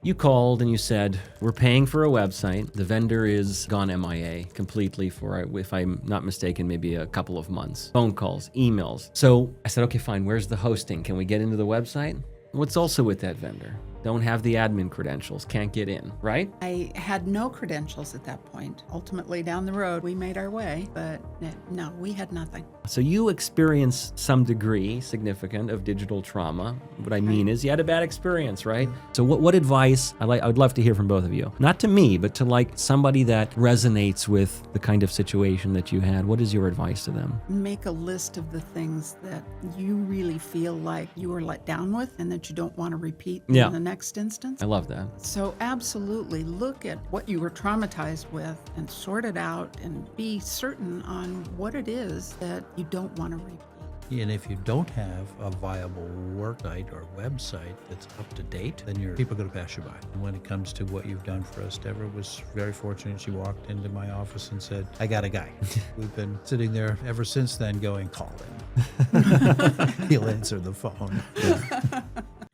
You called and you said, we're paying for a website. The vendor is gone MIA completely for, if I'm not mistaken, maybe a couple of months. Phone calls, emails. So I said, okay, fine. Where's the hosting? Can we get into the website? What's also with that vendor? Don't have the admin credentials, can't get in, right? I had no credentials at that point. Ultimately, down the road, we made our way, but no, we had nothing. So you experienced some degree, significant, of digital trauma. What I mean is you had a bad experience, right? So what advice, I would love to hear from both of you. Not to me, but to like somebody that resonates with the kind of situation that you had. What is your advice to them? Make a list of the things that you really feel like you were let down with and that you don't want to repeat in the next instance. I love that. So absolutely look at what you were traumatized with and sort it out and be certain on what it is that you don't want to repeat. And if you don't have a viable work site or website that's up to date, then people are going to pass you by. And when it comes to what you've done for us, Deborah was very fortunate. She walked into my office and said, I got a guy. We've been sitting there ever since then going, call him. He'll answer the phone. Yeah.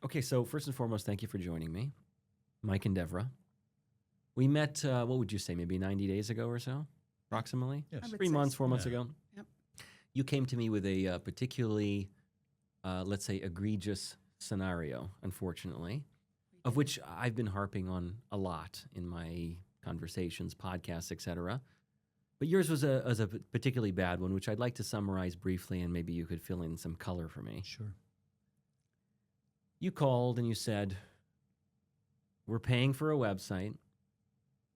Okay, so first and foremost, thank you for joining me, Mike and Deborah. We met, what would you say, maybe 90 days ago or so, approximately? Yes. 3 months, 4 months Yeah. ago? Yep. You came to me with a particularly, let's say, egregious scenario, unfortunately, of which I've been harping on a lot in my conversations, podcasts, etc. But yours was a particularly bad one, which I'd like to summarize briefly, and maybe you could fill in some color for me. Sure. You called and you said, we're paying for a website.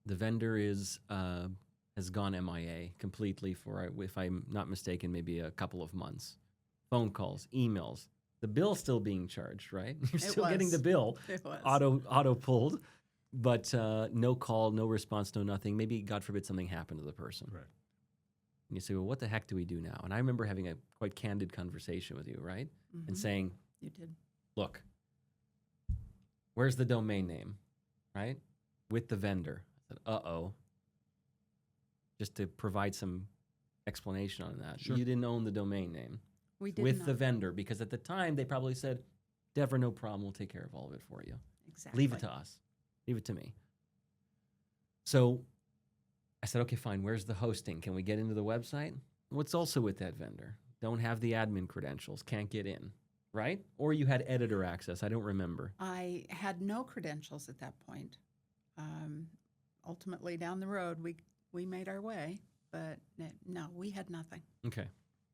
The vendor has gone MIA completely for, if I'm not mistaken, maybe a couple of months. Phone calls, emails, the bill's still being charged, right? You're still getting the bill It was. auto pulled, but no call, no response, no nothing. Maybe, God forbid, something happened to the person. Right. And you say, well, what the heck do we do now? And I remember having a quite candid conversation with you, right? And saying, You did. look, where's the domain name, right? With the vendor. I said, uh-oh. Just to provide some explanation on that. Sure. You didn't own the domain name We did with not. the vendor, because at the time they probably said, Deborah, no problem, we'll take care of all of it for you. Exactly. Leave it to us. Leave it to me. So I said, okay, fine, where's the hosting? Can we get into the website? What's also with that vendor? Don't have the admin credentials, can't get in, right? Or you had editor access, I don't remember. I had no credentials at that point. Ultimately, down the road, we made our way, but no, we had nothing. Okay.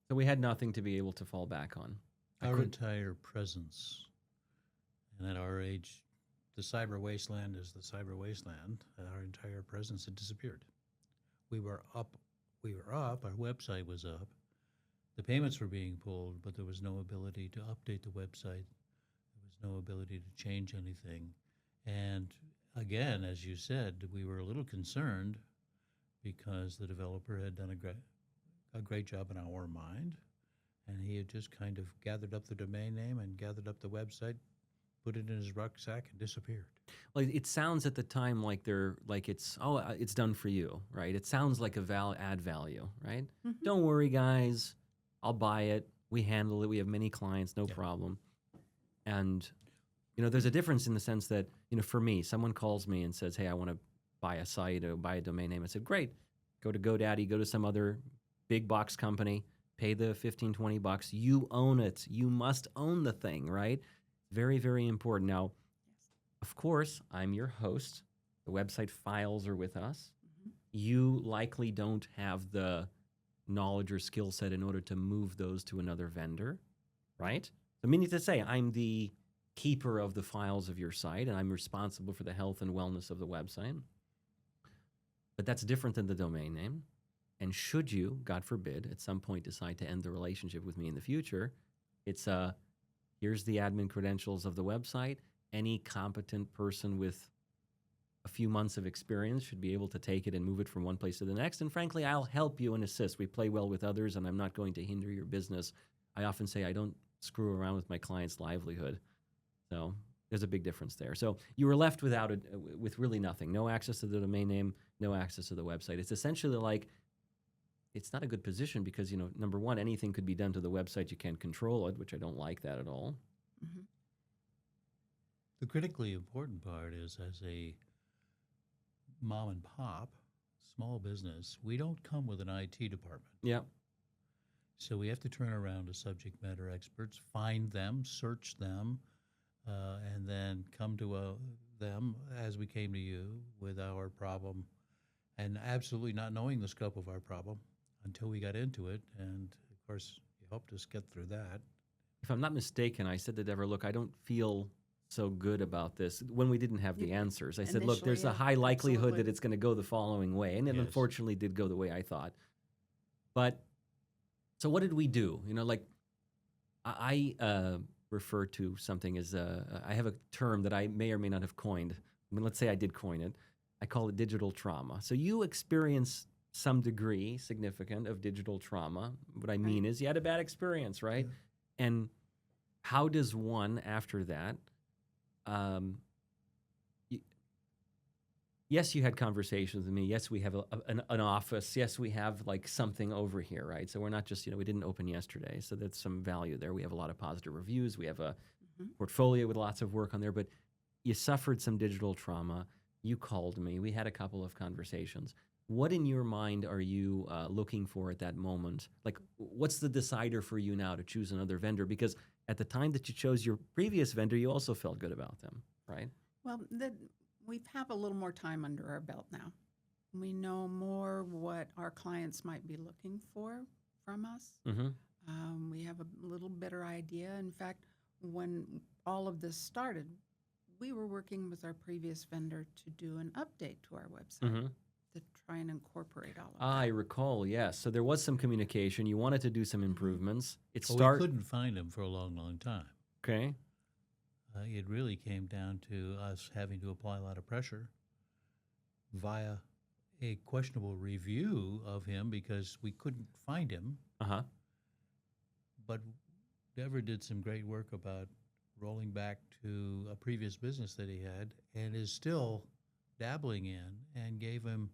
So we had nothing to be able to fall back on. Our entire presence, and at our age, the cyber wasteland is the cyber wasteland. Our entire presence had disappeared. We were up, our website was up, the payments were being pulled, but there was no ability to update the website. There was no ability to change anything. And again, as you said, we were a little concerned because the developer had done a great job in our mind, and he had just kind of gathered up the domain name and gathered up the website, put it in his rucksack, and disappeared. Well, it sounds at the time like it's done for you, right? It sounds like add value, right? Mm-hmm. Don't worry, guys. I'll buy it. We handle it. We have many clients, no problem. And, there's a difference in the sense that, for me, someone calls me and says, hey, I want to buy a site or buy a domain name. I said, great. Go to GoDaddy, go to some other big box company, pay the $15, $20. You own it. You must own the thing, right? Very, very important. Now, of course, I'm your host. The website files are with us. Mm-hmm. You likely don't have the knowledge or skill set in order to move those to another vendor, right? So meaning to say, I'm the keeper of the files of your site, and I'm responsible for the health and wellness of the website. But that's different than the domain name. And should you, God forbid, at some point decide to end the relationship with me in the future, it's here's the admin credentials of the website. Any competent person with a few months of experience should be able to take it and move it from one place to the next. And frankly, I'll help you and assist. We play well with others, and I'm not going to hinder your business. I often say I don't screw around with my client's livelihood. So there's a big difference there. So you were left with really nothing. No access to the domain name, no access to the website. It's essentially like, it's not a good position because, number one, anything could be done to the website. You can't control it, which I don't like that at all. Mm-hmm. The critically important part is, as a mom and pop, small business, we don't come with an IT department. Yeah. So we have to turn around to subject matter experts, find them, search them, and then come to them as we came to you with our problem, and absolutely not knowing the scope of our problem until we got into it. And of course, you helped us get through that. If I'm not mistaken, I said to Deborah, look, I don't feel so good about this when we didn't have the answers. I said, look, Initially, there's a yeah, high likelihood absolutely. that it's going to go the following way. And it Yes. unfortunately did go the way I thought. But so what did we do? Like I refer to something as I have a term that I may or may not have coined. I mean, let's say I did coin it. I call it digital trauma. So you experience some degree, significant, of digital trauma. What I mean is you had a bad experience, right? Yeah. And how does one, after that, yes, you had conversations with me. Yes, we have an office. Yes, we have like something over here, right? So we're not just, we didn't open yesterday. So that's some value there. We have a lot of positive reviews. We have a portfolio with lots of work on there. But you suffered some digital trauma. You called me. We had a couple of conversations. What in your mind are you looking for at that moment? Like, what's the decider for you now to choose another vendor? Because at the time that you chose your previous vendor, you also felt good about them, right? Well, we have a little more time under our belt now. We know more what our clients might be looking for from us. Mm-hmm. We have a little better idea. In fact, when all of this started, we were working with our previous vendor to do an update to our website Mm-hmm. to try and incorporate all of I that. recall, yes. So there was some communication. You wanted to do some improvements. It Well, we started. couldn't find him for a long, long time. Okay. It really came down to us having to apply a lot of pressure via a questionable review of him because we couldn't find him. Uh-huh. But Deborah did some great work about rolling back to a previous business that he had and is still dabbling in, and gave him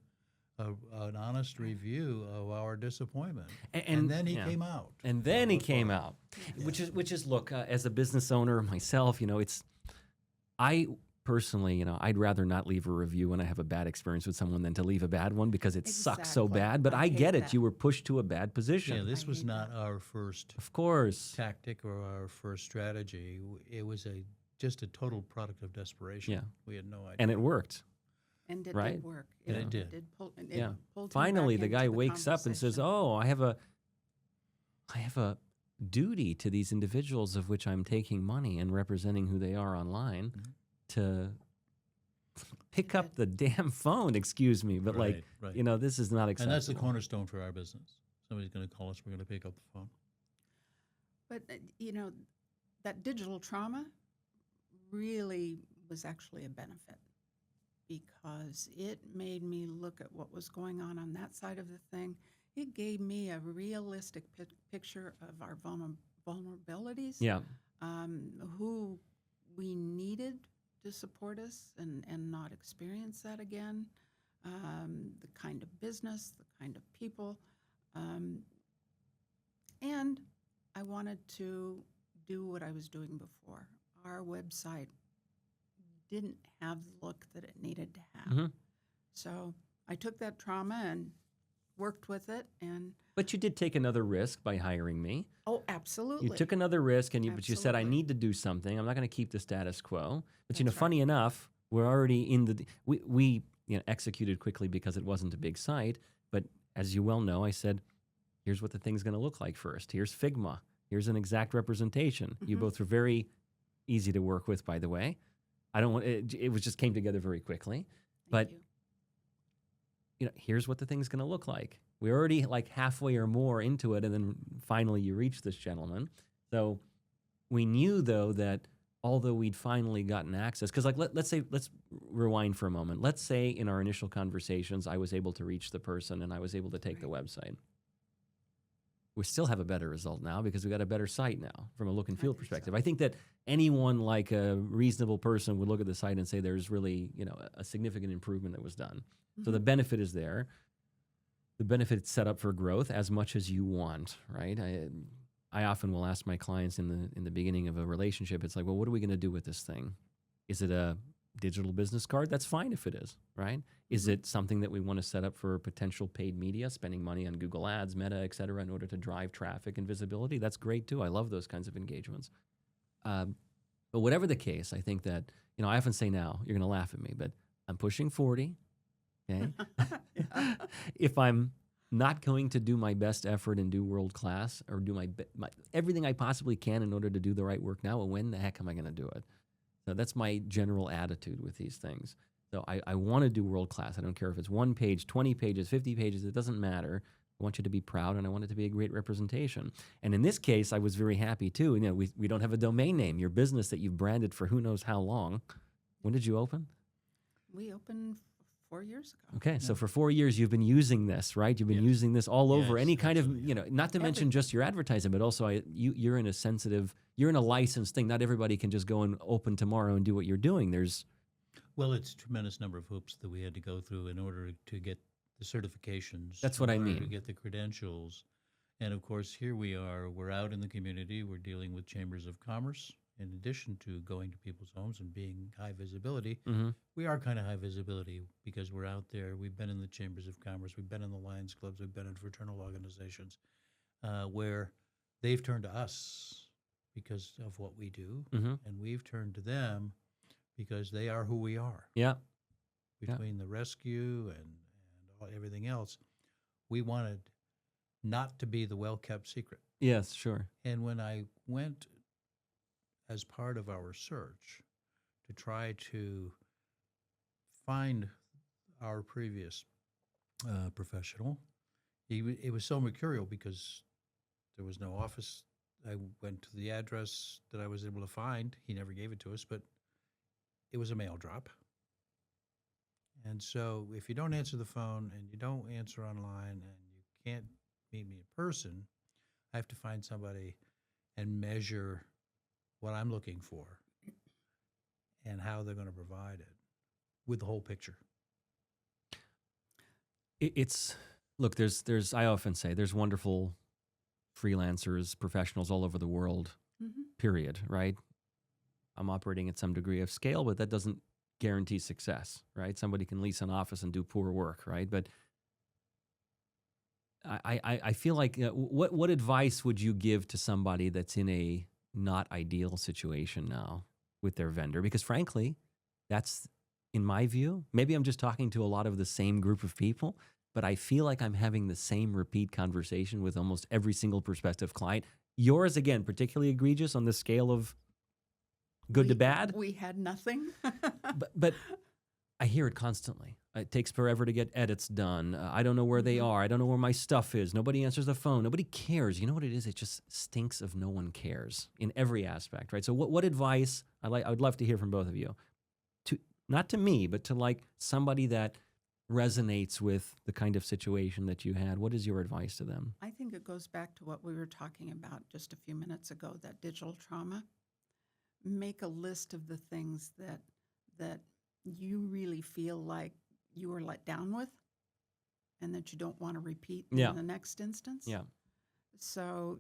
an honest review of our disappointment. And then he yeah. came out. And then he came out, Yes. which is look, as a business owner myself, I personally, I'd rather not leave a review when I have a bad experience with someone than to leave a bad one because it sucks so Exactly. bad. But I I hate get it. that. You were pushed to a bad position. Yeah, this I was hate not that. our first Of course. tactic or our first strategy. It was just a total product of desperation. Yeah. We had no idea. And it worked. And it Right? did work. And it did. Yeah. Pulled him Finally, back the guy into wakes up and says, conversation. "Oh, I have a duty to these individuals of which I'm taking money and representing who they are online to pick up the damn phone." Excuse me, but Right. this is not acceptable. And that's the cornerstone for our business. Somebody's going to call us, we're going to pick up the phone. But, that digital trauma really was actually a benefit because it made me look at what was going on that side of the thing. It gave me a realistic picture of our vulnerabilities, Yeah. who we needed to support us and not experience that again, the kind of business, the kind of people. And I wanted to do what I was doing before. Our website didn't have the look that it needed to have. Mhm. So I took that trauma and worked with it. And But you did take another risk by hiring me. oh, absolutely. You took another risk, but you said, "I Absolutely. need to do something. I'm not going to keep the status quo." But That's right. funny enough, we're already in we executed quickly because it wasn't a big site. But as you well know, I said, "Here's what the thing's going to look like first. Here's Figma. Here's an exact representation." You Mhm. both were very easy to work with, by the way. I don't want it was just came together very quickly. Thank but you. Here's what the thing's going to look like. We're already like halfway or more into it, and then finally you reach this gentleman. So we knew, though, that although we'd finally gotten access, because let's rewind for a moment. Let's say in our initial conversations, I was able to reach the person and I was able to take the website. We still have a better result now because we got a better site now from a look and I feel think perspective. so. I think that anyone like a reasonable person would look at the site and say there's really, a significant improvement that was done. So the benefit is there. The benefit is set up for growth as much as you want, right? I often will ask my clients in the beginning of a relationship, it's like, well, what are we going to do with this thing? Is it a digital business card? That's fine if it is, right? Is Mhm. it something that we want to set up for potential paid media, spending money on Google Ads, Meta, et cetera, in order to drive traffic and visibility? That's great too. I love those kinds of engagements. Um, but whatever the case, I think that, I often say now, you're going to laugh at me, but I'm pushing 40, okay? Yeah. If I'm not going to do my best effort and do world class or do my everything I possibly can in order to do the right work now, well, when the heck am I going to do it? So that's my general attitude with these things. So I want to do world class. I don't care if it's 1 page, 20 pages, 50 pages, it doesn't matter. I want you to be proud and I want it to be a great representation. And in this case, I was very happy too. We don't have a domain name. Your business that you've branded for who knows how long. When did you open? We opened 4 years ago. Okay, so for 4 years you've been using this, right? You've been Yes. using this all over Yes, any kind of, absolutely, not to mention Everything. just your advertising, but also you're in a sensitive, you're in a licensed thing. Not everybody can just go and open tomorrow and do what you're doing. There's, Well, it's a tremendous number of hoops that we had to go through in order to get the certifications. That's what in I order mean. To get the credentials. And of course, here we are, we're out in the community, we're dealing with chambers of commerce. In addition to going to people's homes and being high visibility, Mhm. we are kind of high visibility because we're out there. We've been in the chambers of commerce, we've been in the Lions clubs, we've been in fraternal organizations where they've turned to us because of what we do, Mhm. and we've turned to them because they are who we are. Yeah. Yeah. Between the rescue and everything else, we wanted not to be the well-kept secret. Yes, sure. And when I went as part of our search to try to find our previous professional, it was so mercurial because there was no office. I went to the address that I was able to find. He never gave it to us, but it was a mail drop. And so if you don't answer the phone and you don't answer online and you can't meet me in person, I have to find somebody and measure what I'm looking for and how they're going to provide it with the whole picture. It's look, there's I often say there's wonderful freelancers, professionals all over the world, Mhm. period, right? I'm operating at some degree of scale, but that doesn't guarantee success, right? Somebody can lease an office and do poor work, right? But I feel like what advice would you give to somebody that's in a not ideal situation now with their vendor? Because frankly, that's in my view. Maybe I'm just talking to a lot of the same group of people, but I feel like I'm having the same repeat conversation with almost every single prospective client. Yours, again, particularly egregious on the scale of good to bad. We had nothing. But I hear it constantly. It takes forever to get edits done. I don't know where they Mhm. are. I don't know where my stuff is. Nobody answers the phone. Nobody cares. You know what it is? It just stinks of no one cares in every aspect, right? So what advice, I would love to hear from both of you, to not to me, but to like somebody that resonates with the kind of situation that you had. What is your advice to them? I think it goes back to what we were talking about just a few minutes ago, that digital trauma. Make a list of the things that you really feel like you were let down with and that you don't want to repeat Yeah. in the next instance. Yeah. So,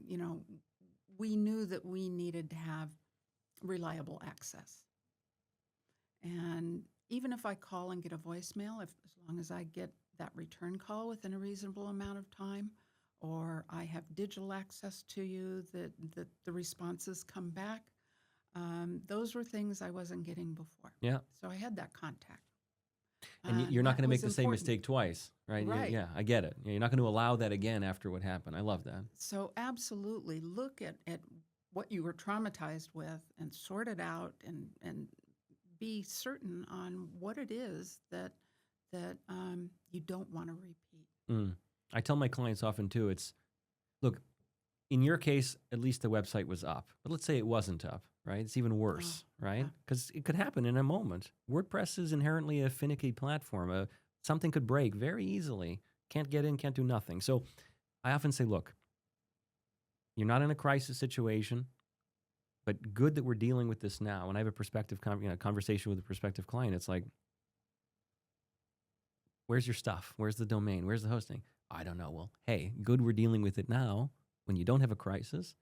we knew that we needed to have reliable access. And even if I call and get a voicemail, as long as I get that return call within a reasonable amount of time, or I have digital access to you, that the responses come back, those were things I wasn't getting before. Yeah. So I had that contact. And you're not that going to make was the same important. mistake twice, right? Right. Yeah, I get it. You're not going to allow that again after what happened. I love that. So absolutely look at what you were traumatized with and sort it out and be certain on what it is that you don't want to repeat. Mm. I tell my clients often too, look, in your case, at least the website was up. But let's say it wasn't up, right? It's even worse, right? yeah. Because it could happen in a moment. WordPress is inherently a finicky platform. Something could break very easily. Can't get in, can't do nothing. So I often say, look, you're not in a crisis situation, but good that we're dealing with this now. When I have a prospective conversation with a prospective client, it's like, where's your stuff? Where's the domain? Where's the hosting? I don't know. Well, hey, good we're dealing with it now. When you don't have a crisis,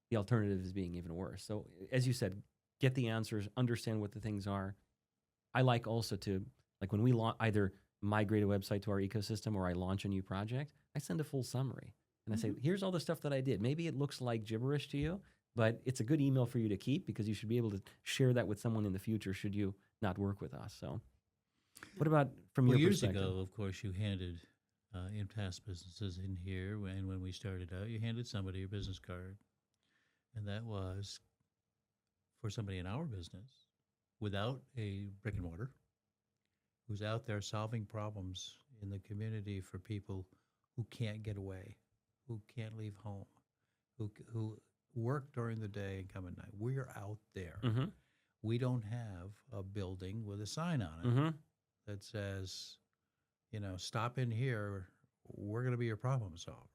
the alternative is being even worse. So as you said, get the answers, understand what the things are. I like also to, like when we either migrate a website to our ecosystem or I launch a new project, I send a full summary. And I say, here's all the stuff that I did. Maybe it looks like gibberish to you, but it's a good email for you to keep because you should be able to share that with someone in the future should you not work with us. So what about from Well, your years perspective? ago, of course, you handed in past businesses in here, when we started out, you handed somebody your business card. And that was for somebody in our business without a brick and mortar who's out there solving problems in the community for people who can't get away, who can't leave home, who work during the day and come at night. We're out there. Mm-hmm. We don't have a building with a sign on it Mm-hmm. that says, stop in here. We're going to be your problem solvers.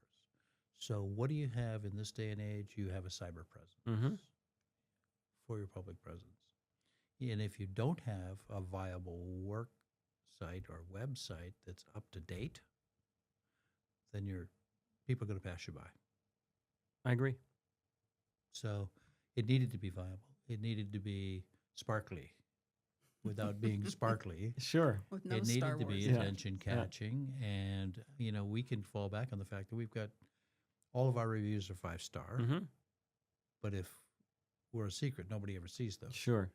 So what do you have in this day and age? You have a cyber presence Mm-hmm. for your public presence. And if you don't have a viable work site or website that's up to date, then people are going to pass you by. I agree. So it needed to be viable. It needed to be sparkly without being sparkly. Sure. With no It Star needed to be Wars. Yeah. attention catching. And, we can fall back on the fact that we've got all of our reviews are 5-star. Mm-hmm. But if we're a secret, nobody ever sees them. Sure.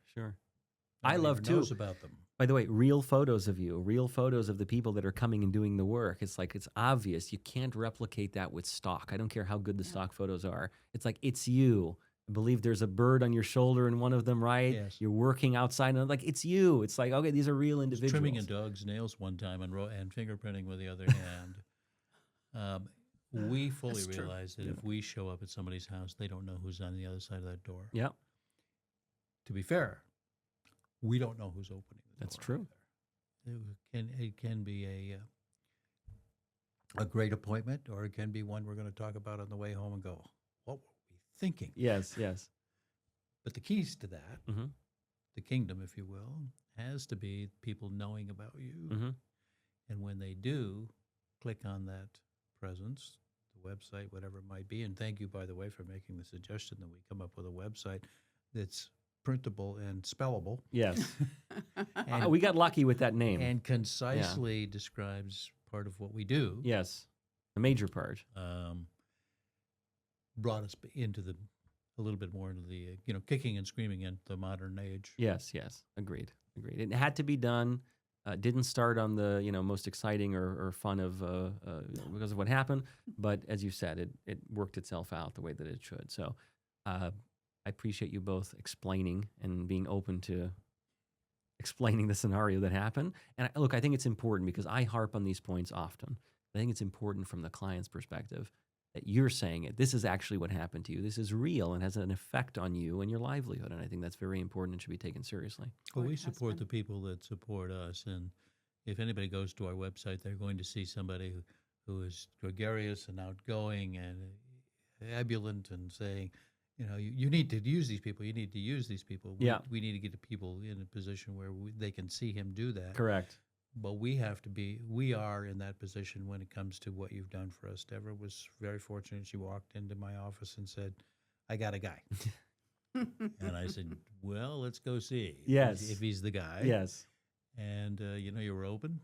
I Nobody love ever too. knows about them. By the way, real photos of you, real photos of the people that are coming and doing the work. It's like, it's obvious. You can't replicate that with stock. I don't care how good the stock photos are. It's like, it's you. I believe there's a bird on your shoulder in one of them, right? Yes. You're working outside and like, it's you. It's like, okay, these are real individuals. Trimming a dog's nails one time and fingerprinting with the other hand. We fully That's true. realize that if we show up at somebody's house, they don't know who's on the other side of that door. Yep, To be fair, we don't know who's opening the that's door true. either. It can be a great appointment, or it can be one we're going to talk about on the way home and go, what were we thinking? Yes. But the keys to that, Mm-hmm. the kingdom, if you will, has to be people knowing about you. Mm-hmm. And when they do, click on that presence, the website, whatever it might be. And thank you, by the way, for making the suggestion that we come up with a website that's printable and spellable Yes. and, We got lucky with that name. and concisely describes part of what we do. Yes, a major part. Brought us into a little bit more into the kicking and screaming into the modern age. Yes. Agreed. It had to be done. Didn't start on the most exciting or fun of because of what happened, but as you said, it worked itself out the way that it should. So I appreciate you both explaining and being open to explaining the scenario that happened. And look, I think it's important because I harp on these points often. I think it's important from the client's perspective that you're saying it. This is actually what happened to you. This is real and has an effect on you and your livelihood. And I think that's very important and should be taken seriously. Well, Or we it has support been. the people that support us. And if anybody goes to our website, they're going to see somebody who is gregarious and outgoing and ebullient and saying, you need to use these people. You need to use these people. We need to get the people in a position where they can see him do that. Correct. But we are in that position when it comes to what you've done for us. Deborah was very fortunate. She walked into my office and said, I got a guy. And I said, well, let's go see Yes. if he's the guy. Yes. And, you were open,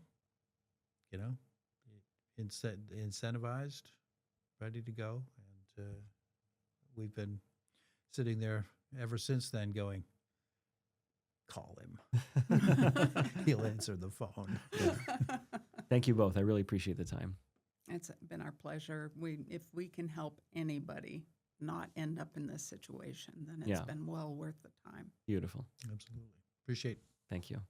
incentivized, ready to go. And we've been sitting there ever since then going, call him. He'll answer the phone. Thank you both. I really appreciate the time. It's been our pleasure. If we can help anybody not end up in this situation, then it's Yeah. been well worth the time. Beautiful. Absolutely. Appreciate it. Thank you.